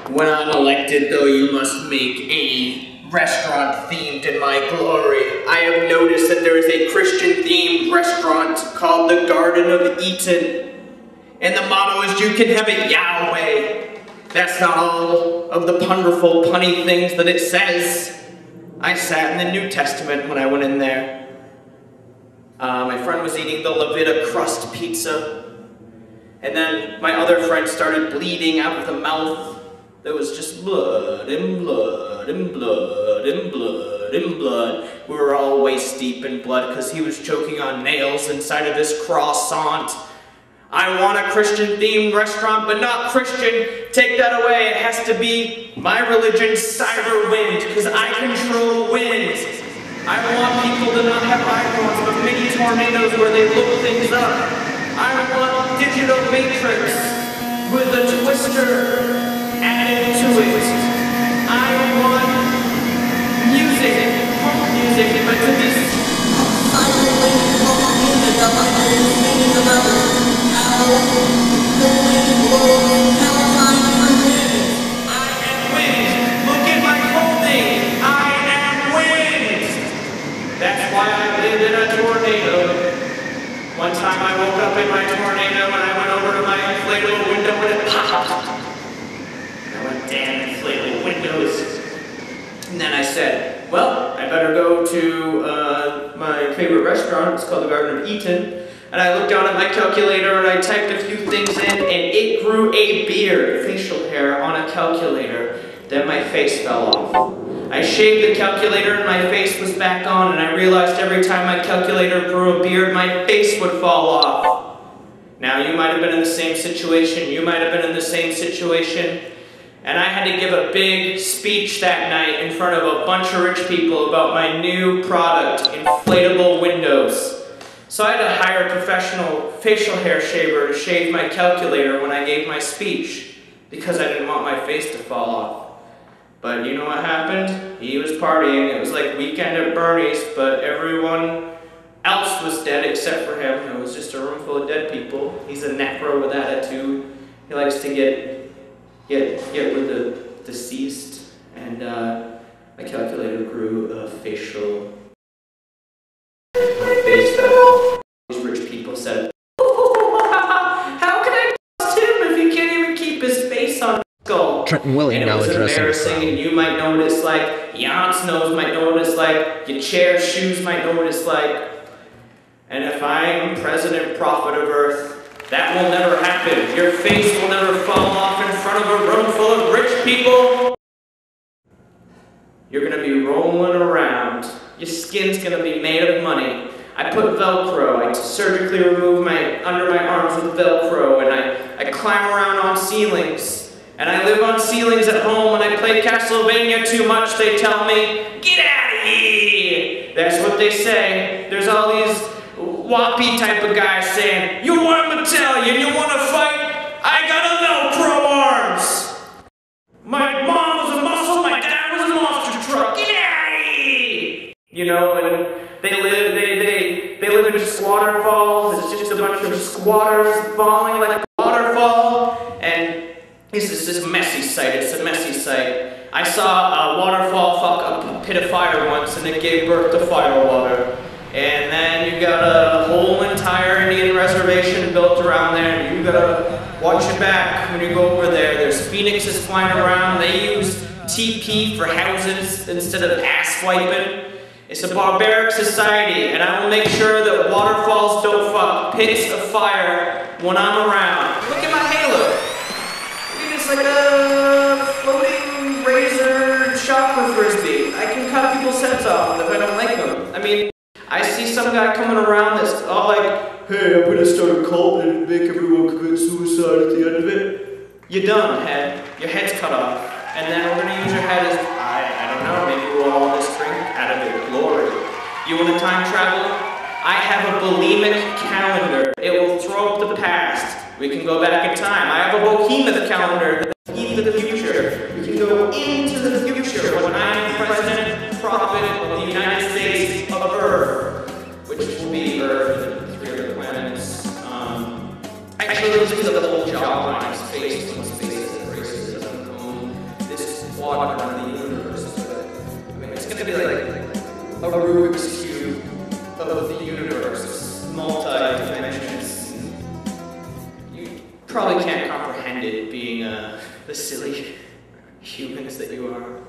When I'm elected, though, you must make a restaurant themed in my glory. I have noticed that there is a Christian-themed restaurant called the Garden of Eden. And the motto is, you can have it Yahweh. That's not all of the wonderful, punny things that it says. I sat in the New Testament when I went in there. My friend was eating the Levita crust pizza. And then my other friend started bleeding out of the mouth. There was just blood and blood and blood and blood and blood. We were all waist deep in blood because he was choking on nails inside of this croissant. I want a Christian-themed restaurant, but not Christian. Take that away. It has to be my religion, cyber wind, because I control wind. I want people to not have iPhones, but mini tornadoes where they look things up. I want digital matrix with a twister added to it. I want music, punk music, but to be cyber wind, punk music. I'm thinking about how the wind blows, how time for wind. I am wind. Look at my clothing. I am wind. That's why I lived in a tornado. One time I woke up in my tornado and I went over to my inflatable window and it popped. I went, damn inflatable windows. And then I said, well, I better go to my favorite restaurant. It's called the Garden of Eden. And I looked down at my calculator and I typed a few things in and it grew a beard, facial hair, on a calculator. Then my face fell off. I shaved the calculator and my face was back on, and I realized every time my calculator grew a beard, my face would fall off. Now, you might have been in the same situation, you might have been in the same situation, and I had to give a big speech that night in front of a bunch of rich people about my new product, inflatable windows. So I had to hire a professional facial hair shaver to shave my calculator when I gave my speech, because I didn't want my face to fall off. But you know what happened? He was partying. It was like Weekend at Bernie's, but everyone else was dead except for him. It was just a room full of dead people. He's a necro with attitude. He likes to get with the deceased. And my calculator grew a facial. My face fell. These rich people said, "How can I trust him if he can't even keep his face on?" Trenton Willey now addressing the crowd. And you might know what it's like, your aunt's nose might know what it's like, your chair shoes might know what it's like. And if I am President Prophet of Earth, that will never happen. Your face will never fall off in front of a room full of rich people. You're going to be rolling around. Your skin's going to be made of money. I put Velcro. I surgically remove under my arms with Velcro, and I climb around on ceilings. And I live on ceilings at home. When I play Castlevania too much, they tell me, get out of here! That's what they say. There's all these whoppy type of guys saying, you want a battalion, you want to fight? I got a Velcro arms! My mom was a muscle, my dad was a monster truck, get out of here! You know, and they live in squatter falls. It's just a bunch of squatters falling like a waterfall, and this is this messy sight. It's a messy sight. I saw a waterfall fuck up a pit of fire once, and it gave birth to fire water. And then you got a whole entire Indian reservation built around there, and you gotta watch it back when you go over there. There's phoenixes flying around. They use TP for houses instead of ass wiping. It's a barbaric society, and I will make sure that waterfalls don't fuck pits of fire when I'm around. Look at my halo. It's like a floating razor chopper frisbee. I can cut people's heads off if I don't like them. I mean, I see some guy coming around that's all like, hey, I'm gonna start a cult and make everyone commit suicide at the end of it. You're done, head. Your head's cut off. And then we're gonna use your head as, I don't know, maybe we'll all just drink out of it. Glory. You want to time travel? I have a bulimic calendar. It will throw up the past. We can go back in time. I have a behemoth calendar, the into the future. We can go into the future when I am President Prophet of the United States of Earth, which will be Earth and 3 other planets. Actually, let's do the whole jawline, space, when space is racism. walking around the universe, but I mean, it's gonna be like a Rubik's Cube of the universe, multi-dimensions. You probably can't comprehend it being the silly humans that you are.